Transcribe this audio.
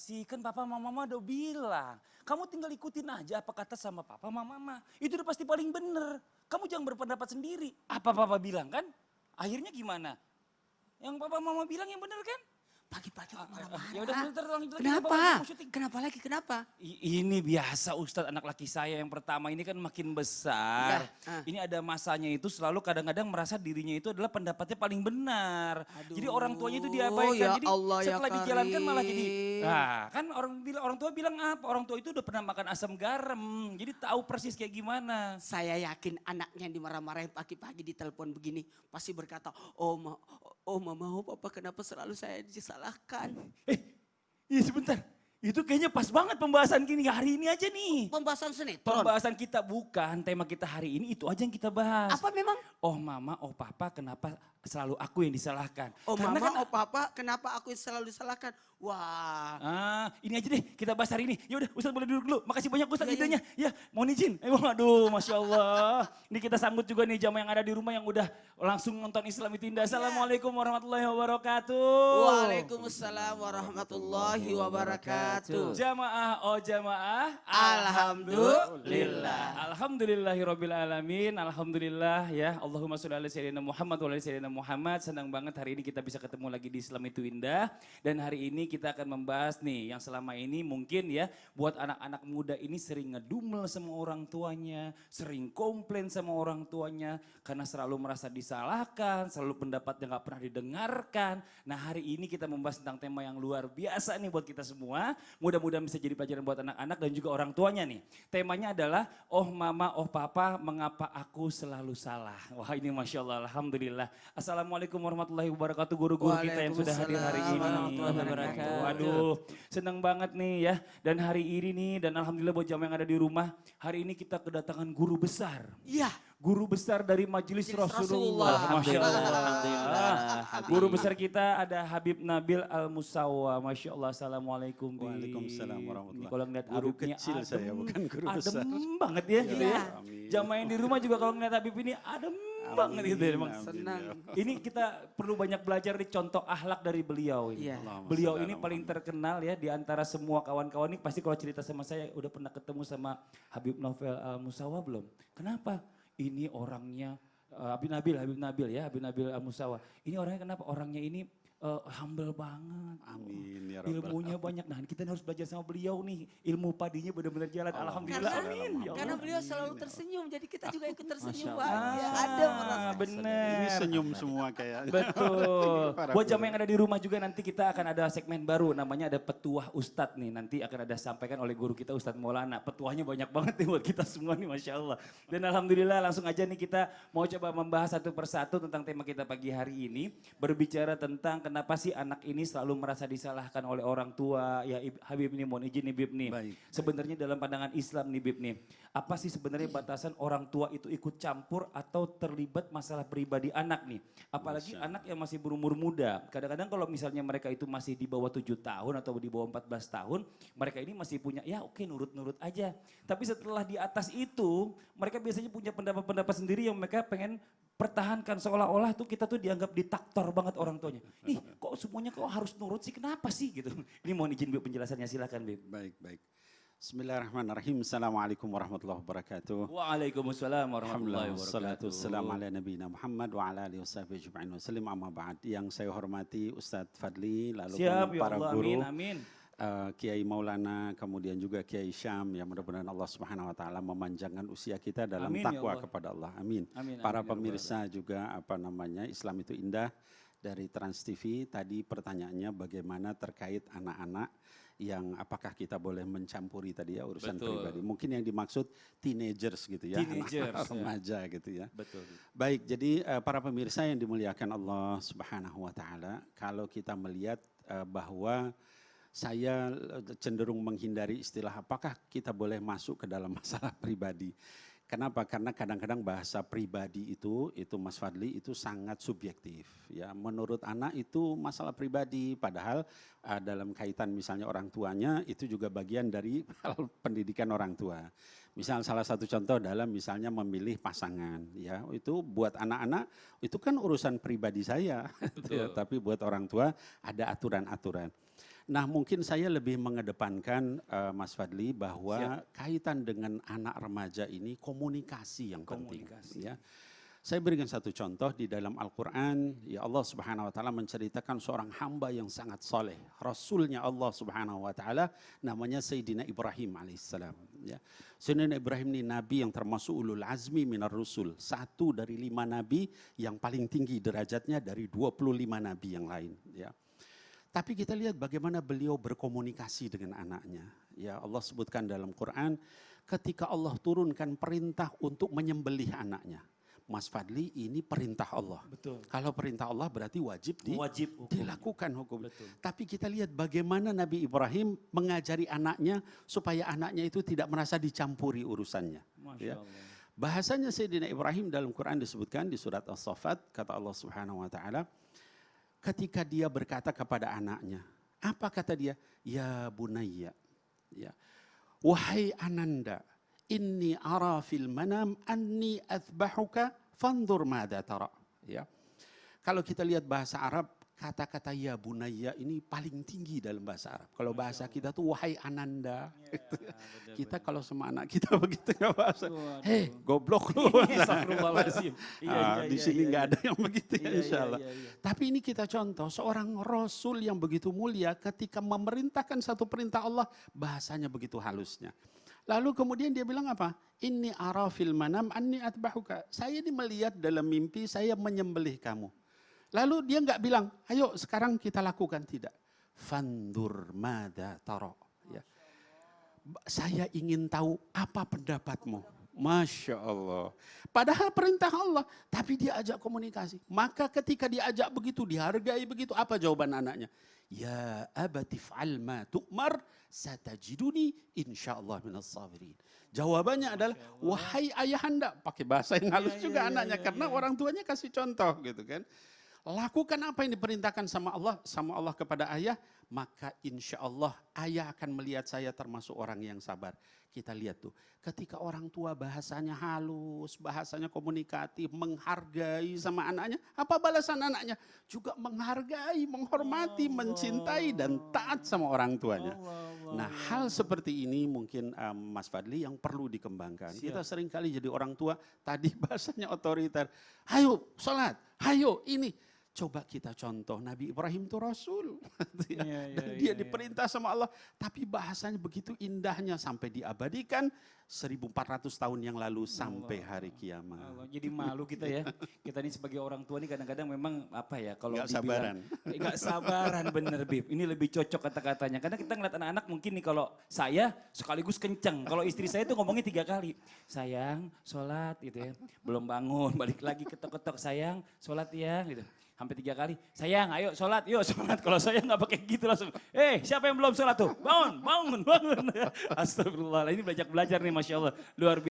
sih? Kan papa mama udah bilang. Kamu tinggal ikutin aja apa kata sama papa mama. Itu udah pasti paling bener. Kamu jangan berpendapat sendiri. Apa papa bilang kan? Akhirnya gimana? Yang papa mama bilang yang bener kan? Pagi-pagi marah-marah. Ya udah bentar lanjut lagi. Kenapa? Mau syuting. Kenapa lagi? Kenapa? Ini biasa Ustadz, anak laki saya yang pertama ini kan makin besar. Ya, Ini ada masanya itu selalu kadang-kadang merasa dirinya itu adalah pendapatnya paling benar. Jadi orang tuanya itu diabaikan. ya Jadi Allah, ya setelah dijalankan malah jadi, Karim. nah kan orang tua bilang apa? Orang tua itu udah pernah makan asam garam. Jadi tahu persis kayak gimana. Saya yakin anaknya yang dimarah-marahin pagi-pagi di telepon begini pasti berkata, mama, papa kenapa selalu saya disalahkan? Iya sebentar. Itu kayaknya pas banget pembahasan gini hari ini aja nih. Pembahasan sinetron. Pembahasan kita bukan, tema kita hari ini itu aja yang kita bahas. Apa memang? Oh mama, oh papa kenapa selalu aku yang disalahkan? Oh Karena mama, kan, oh papa kenapa aku selalu disalahkan? Wah. ini aja deh kita bahas hari ini. Ya udah Ustadz boleh duduk dulu. Makasih banyak Ustadz Iya, iya. idenya. Ya mohon izin. Aduh Masya Allah. Ini kita sambut juga nih jamaah yang ada di rumah yang udah langsung nonton Islam itu Indah. Assalamualaikum warahmatullahi wabarakatuh. Waalaikumsalam warahmatullahi wabarakatuh. Jamaah, oh jamaah. Alhamdulillah. Alhamdulillahirabbil alamin. Alhamdulillah ya. Allahumma sholli ala sayyidina Muhammad wa ala sayyidina Muhammad. Senang banget hari ini kita bisa ketemu lagi di Islam itu Indah. Dan hari ini kita akan membahas nih yang selama ini mungkin ya buat anak-anak muda ini sering ngedumel sama orang tuanya, sering komplain sama orang tuanya karena selalu merasa disalahkan, selalu pendapatnya nggak pernah didengarkan. Nah hari ini kita membahas tentang tema yang luar biasa nih buat kita semua. Mudah-mudahan bisa jadi pelajaran buat anak-anak dan juga orang tuanya nih. Temanya adalah oh mama, oh papa, mengapa aku selalu salah. Wah ini Masya Allah, Alhamdulillah. Assalamualaikum warahmatullahi wabarakatuh guru-guru kita yang sudah hadir hari ini. Warahmatullahi wabarakatuh. Waduh, senang banget nih ya. Dan hari ini nih, dan alhamdulillah buat jamaah yang ada di rumah, hari ini kita kedatangan guru besar. Iya. Guru besar dari Majelis Rasulullah. Rasulullah. Masya Allah. Alhamdulillah. Guru besar kita ada Habib Nabil Al-Musawa. Masya Allah, Assalamualaikum. Bi. Waalaikumsalam warahmatullahi. Ini kalau ngeliat Guru Habibnya kecil saya, bukan guru besar. adem banget ya gitu Iya. ya. Amin. Jamaah yang di rumah juga kalau ngeliat Habib ini adem banget gitu ya. Emang. Senang. Ini kita perlu banyak belajar di contoh akhlak dari beliau ini. Iya. Beliau ini paling terkenal ya di antara semua kawan-kawan ini pasti kalau cerita sama saya udah pernah ketemu sama Habib Novel Al-Musawa belum? Kenapa? Ini orangnya Habib Nabil Al-Musawa. Ini orangnya kenapa? Orangnya ini humble banget. Amin ya Rabbal Ilmunya banyak. Nah kita harus belajar sama beliau nih. Ilmu padinya benar-benar jalan. Alhamdulillah. Amin. Ya Karena Allah. beliau selalu tersenyum, jadi kita juga ikut tersenyum Masya Allah. bahagia. Ada merasa. bener. Ini senyum semua kayaknya. Betul. Para Buat guru. jamaah yang ada di rumah juga nanti kita akan ada segmen baru namanya ada Petuah Ustadz nih. Nanti akan ada sampaikan oleh guru kita Ustadz Maulana. Petuahnya banyak banget nih buat kita semua nih Masya Allah. Dan Alhamdulillah langsung aja nih kita mau coba membahas satu persatu tentang tema kita pagi hari ini. Berbicara tentang kenapa sih anak ini selalu merasa disalahkan oleh orang tua. Ya Habib nih mohon izin nih Bib nih. Baik. Sebenarnya dalam pandangan Islam nih Bib nih. Apa sih sebenarnya batasan orang tua itu ikut campur atau terlibat masalah pribadi anak nih. Apalagi Masya anak yang masih berumur muda. Kadang-kadang kalau misalnya mereka itu masih di bawah 7 tahun atau di bawah 14 tahun. Mereka ini masih punya ya oke nurut-nurut aja. Tapi setelah di atas itu mereka biasanya punya pendapat-pendapat sendiri yang mereka pengen pertahankan seolah-olah tuh kita tuh dianggap diktator banget orang tuanya. Ih kok semuanya kok harus nurut sih kenapa sih gitu. Ini mohon izin Bib penjelasannya silakan Bib. Baik, baik. Bismillahirrahmanirrahim. Assalamualaikum warahmatullahi wabarakatuh. Waalaikumsalam warahmatullahi Alhamdulillah, wassalatu wabarakatuh. wassalamu ala nabiyina Muhammad wa ala alihi washabihi ajma'in wa sallim amma ba'd. Yang saya hormati Ustadz Fadli, lalu Siap ya para Allah guru, amin amin. Kiai Maulana, kemudian juga Kiai Syam, yang mudah-mudahan Allah Subhanahu wa taala memanjangkan usia kita dalam Amin, ya takwa Allah. kepada Allah. Amin. Amin, Para amin, ya pemirsa juga Islam itu Indah dari Trans TV. Tadi pertanyaannya bagaimana terkait anak-anak yang apakah kita boleh mencampuri tadi ya urusan Betul. pribadi. Mungkin yang dimaksud teenagers gitu ya, Teenagers, anak ya. remaja gitu ya. Betul. Baik, jadi para pemirsa yang dimuliakan Allah Subhanahu wa taala, kalau kita melihat bahwa saya cenderung menghindari istilah apakah kita boleh masuk ke dalam masalah pribadi. Kenapa? Karena kadang-kadang bahasa pribadi itu Mas Fadli itu sangat subjektif ya. Menurut anak itu masalah pribadi, padahal dalam kaitan misalnya orang tuanya itu juga bagian dari hal pendidikan orang tua. Misal salah satu contoh dalam misalnya memilih pasangan ya, itu buat anak-anak itu kan urusan pribadi saya, ya, tapi buat orang tua ada aturan-aturan. Nah mungkin saya lebih mengedepankan Mas Fadli bahwa kaitan dengan anak remaja ini komunikasi yang penting. Ya. Saya berikan satu contoh di dalam Al-Quran, ya Allah Subhanahu Wa Taala menceritakan seorang hamba yang sangat soleh, Rasulnya Allah Subhanahu Wa Taala, namanya Sayyidina Ibrahim alaihissalam. Ya. Sayyidina Ibrahim ini nabi yang termasuk ulul azmi minar rusul, satu dari 5 nabi yang paling tinggi derajatnya dari 25 nabi yang lain. Ya. Tapi kita lihat bagaimana beliau berkomunikasi dengan anaknya. Ya Allah sebutkan dalam Quran, ketika Allah turunkan perintah untuk menyembelih anaknya. Mas Fadli, ini perintah Allah. Betul. Kalau perintah Allah berarti wajib hukum. dilakukan hukum. Betul. Tapi kita lihat bagaimana Nabi Ibrahim mengajari anaknya supaya anaknya itu tidak merasa dicampuri urusannya. Masya Ya. Allah. Bahasanya Sayyidina Ibrahim dalam Quran disebutkan di surat As-Saffat, kata Allah Subhanahu Wa Taala, ketika dia berkata kepada anaknya, apa kata dia? Ya bunayya, ya, wahai ananda, inni ara fil manam anni athbahuka fandur madza tara. Ya. Kalau kita lihat bahasa Arab, kata-kata ya bunayya ini paling tinggi dalam bahasa Arab. Kalau bahasa kita tuh wahai ananda. Ya, Kita kalau sama anak kita begitu ya bahasa. Hei, goblok lu. Astagfirullahaladzim. Di sini nggak ada yang begitu ya insya Allah. Iya. Tapi ini kita contoh seorang Rasul yang begitu mulia ketika memerintahkan satu perintah Allah, bahasanya begitu halusnya. Lalu kemudian dia bilang apa? Inni ara fil manam anni atbahuka. Saya ini melihat dalam mimpi saya menyembelih kamu. Lalu dia nggak bilang, ayo sekarang kita lakukan, tidak. Fandur madza tara. Ya. Saya ingin tahu apa pendapatmu. Masya Allah. Padahal perintah Allah, tapi dia ajak komunikasi. Maka ketika diajak begitu, dihargai begitu, apa jawaban anaknya? Ya abati fa'al ma tu'mar satajiduni insyaallah minas sabirin. Jawabannya adalah, wahai ayahanda, pakai bahasa yang halus juga anaknya, karena orang tuanya kasih contoh gitu kan. Lakukan apa yang diperintahkan sama Allah kepada ayah, maka insya Allah ayah akan melihat saya termasuk orang yang sabar. Kita lihat tuh, ketika orang tua bahasanya halus, bahasanya komunikatif, menghargai sama anaknya, apa balasan anaknya? Juga menghargai, menghormati, mencintai, dan taat sama orang tuanya. Nah hal seperti ini mungkin Mas Fadli yang perlu dikembangkan. Kita sering kali jadi orang tua, tadi bahasanya otoriter. Ayo sholat, ayo ini. Coba kita contoh, Nabi Ibrahim itu Rasul. Dan dia diperintah sama Allah. Tapi bahasanya begitu indahnya sampai diabadikan 1400 tahun yang lalu sampai hari kiamat. Jadi malu kita ya. Kita ini sebagai orang tua ini kadang-kadang memang apa ya. Kalau gak sabaran. Gak sabaran bener Bib. Ini lebih cocok kata-katanya. Karena kita ngeliat anak-anak mungkin nih kalau saya sekaligus kenceng. Kalau istri saya tuh ngomongnya 3 kali. Sayang, sholat gitu ya. Belum bangun, balik lagi ketok-ketok. Sayang, sholat ya gitu. Sampai 3 kali, sayang ayo sholat, yuk sholat. Kalau saya nggak pakai gitu langsung, siapa yang belum sholat tuh? Bangun. Astagfirullah, ini belajar nih Masya Allah, luar biasa.